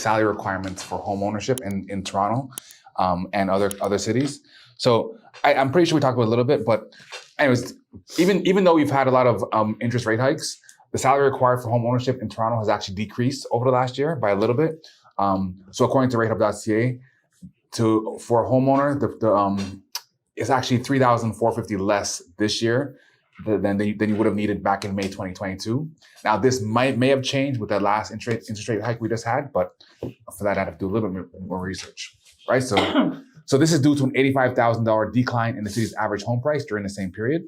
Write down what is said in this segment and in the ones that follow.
salary requirements for home ownership in Toronto and other cities. So I'm pretty sure we talked about it a little bit, but anyways, even though we've had a lot of interest rate hikes, the salary required for home ownership in Toronto has actually decreased over the last year by a little bit. So according to ratehub.ca, for a homeowner, it's actually $3,450 less this year than you would have needed back in May 2022. Now, this may have changed with that last interest rate hike we just had, but for that, I'd have to do a little bit more research, right? So this is due to an $85,000 decline in the city's average home price during the same period.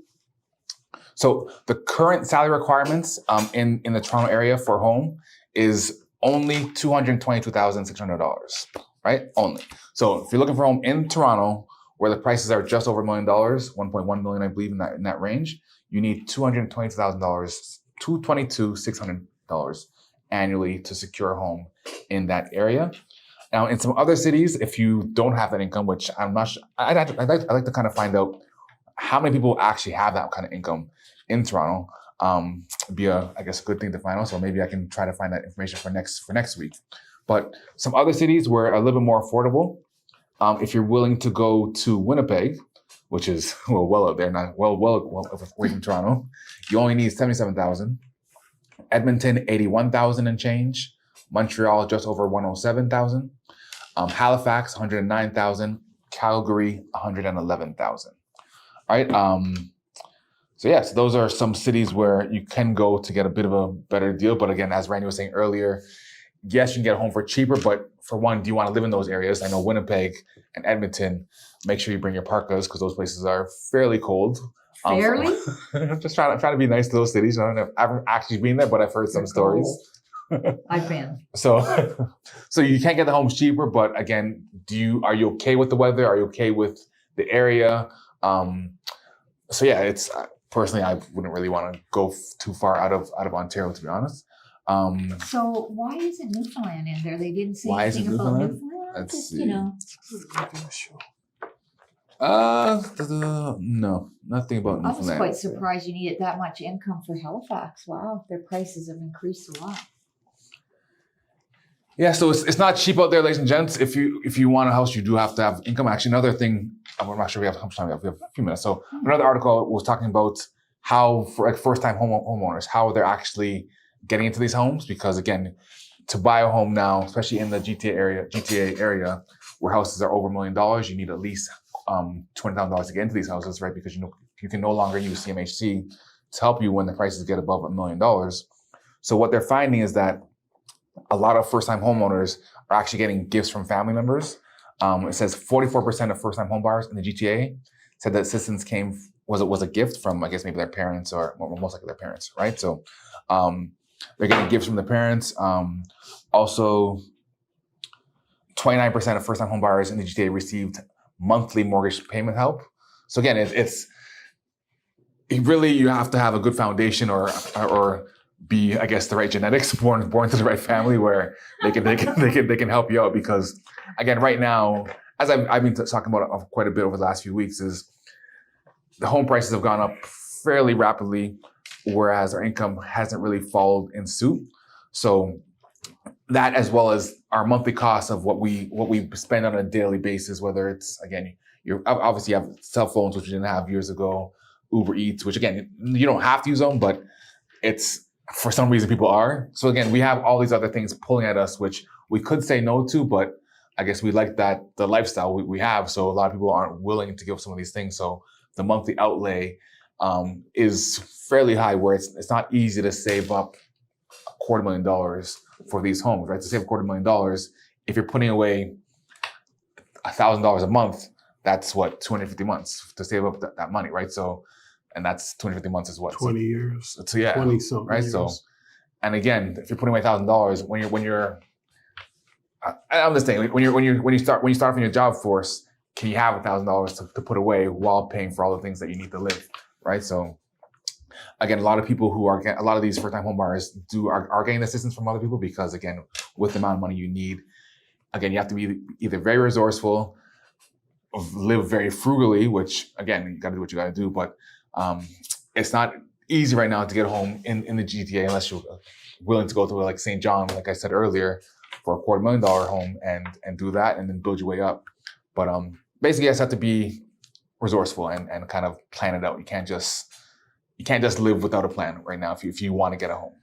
So the current salary requirements in the Toronto area for a home is only $222,600, right? Only. So if you're looking for a home in Toronto, where the prices are just over $1 million, 1.1 million, I believe, in that range, you need $222,600 annually to secure a home in that area. Now, in some other cities, if you don't have that income, which I'm not sure, I'd like to kind of find out how many people actually have that kind of income in Toronto. Be a good thing to find out. So maybe I can try to find that information for next week. But some other cities were a little bit more affordable. If you're willing to go to Winnipeg, which is well out there, not well away from Toronto, you only need $77,000. Edmonton, $81,000 and change. Montreal, just over $107,000. Halifax, $109,000. Calgary, $111,000. All right. So those are some cities where you can go to get a bit of a better deal. But again, as Randy was saying earlier, yes, you can get a home for cheaper, but for one, do you want to live in those areas? I know Winnipeg and Edmonton, make sure you bring your parkas because those places are fairly cold. Fairly? I'm just trying to be nice to those cities. I haven't actually been there, but I've heard some stories. I've been. So you can't get the homes cheaper, but again, are you okay with the weather? Are you okay with the area? It's personally, I wouldn't really want to go too far out of Ontario, to be honest. So why isn't Newfoundland in there? They didn't say Why anything isn't about Newfoundland? Newfoundland. Let's Just, see. No, nothing about I was Newfoundland. quite surprised you needed that much income for Halifax. Wow, their prices have increased a lot. Yeah, so it's not cheap out there, ladies and gents. If you want a house, you do have to have income. Actually, another thing, I'm not sure we have how much time we have. We have a few minutes. So another article was talking about how for first-time homeowners, how they're actually getting into these homes, because again, to buy a home now, especially in the GTA area where houses are over $1 million, you need at least $20,000 to get into these houses, right? Because you can no longer use CMHC to help you when the prices get above $1 million. So what they're finding is that a lot of first-time homeowners are actually getting gifts from family members. It says 44% of first-time home buyers in the GTA said that assistance was a gift from, I guess, maybe their parents or most likely their parents, right? So they're getting gifts from the parents. Also, 29% of first-time home buyers in the GTA received monthly mortgage payment help. So again, it's really, you have to have a good foundation or be, I guess, the right genetics, born to the right family where they can help you out. Because again, right now, as I've been talking about quite a bit over the last few weeks, is the home prices have gone up fairly rapidly, whereas our income hasn't really followed in suit. So that, as well as our monthly costs of what we spend on a daily basis, whether it's, again, you obviously have cell phones, which we didn't have years ago, Uber Eats, which again, you don't have to use them, but it's, for some reason, people are. So again, we have all these other things pulling at us, which we could say no to, but I guess we like the lifestyle we have. So a lot of people aren't willing to give some of these things. So the monthly outlay is fairly high, where it's not easy to save up $250,000 for these homes, right? To save $250,000, if you're putting away $1,000 a month, that's what, 250 months to save up that money, right? So, and that's 250 months is what? 20 years. So yeah, 20 something right? years. So, and again, if you're putting away $1,000, when you're, I'm just saying, when you start off in your job force, can you have $1,000 to put away while paying for all the things that you need to live, right? So, again, a lot of these first-time home buyers are getting assistance from other people, because again, with the amount of money you need, again, you have to be either very resourceful, live very frugally, which again, you got to do what you got to do, but it's not easy right now to get home in the GTA unless you're willing to go to like St. John, like I said earlier, for a $250,000 home and do that and then build your way up. But basically, you just have to be resourceful and kind of plan it out. You can't just live without a plan right now if you want to get a home.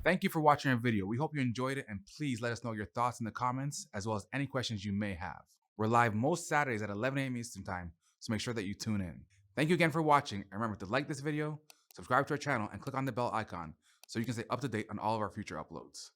Thank you for watching our video. We hope you enjoyed it, and please let us know your thoughts in the comments as well as any questions you may have. We're live most Saturdays at 11 a.m. Eastern Time, so make sure that you tune in. Thank you again for watching, and remember to like this video, subscribe to our channel, and click on the bell icon so you can stay up to date on all of our future uploads.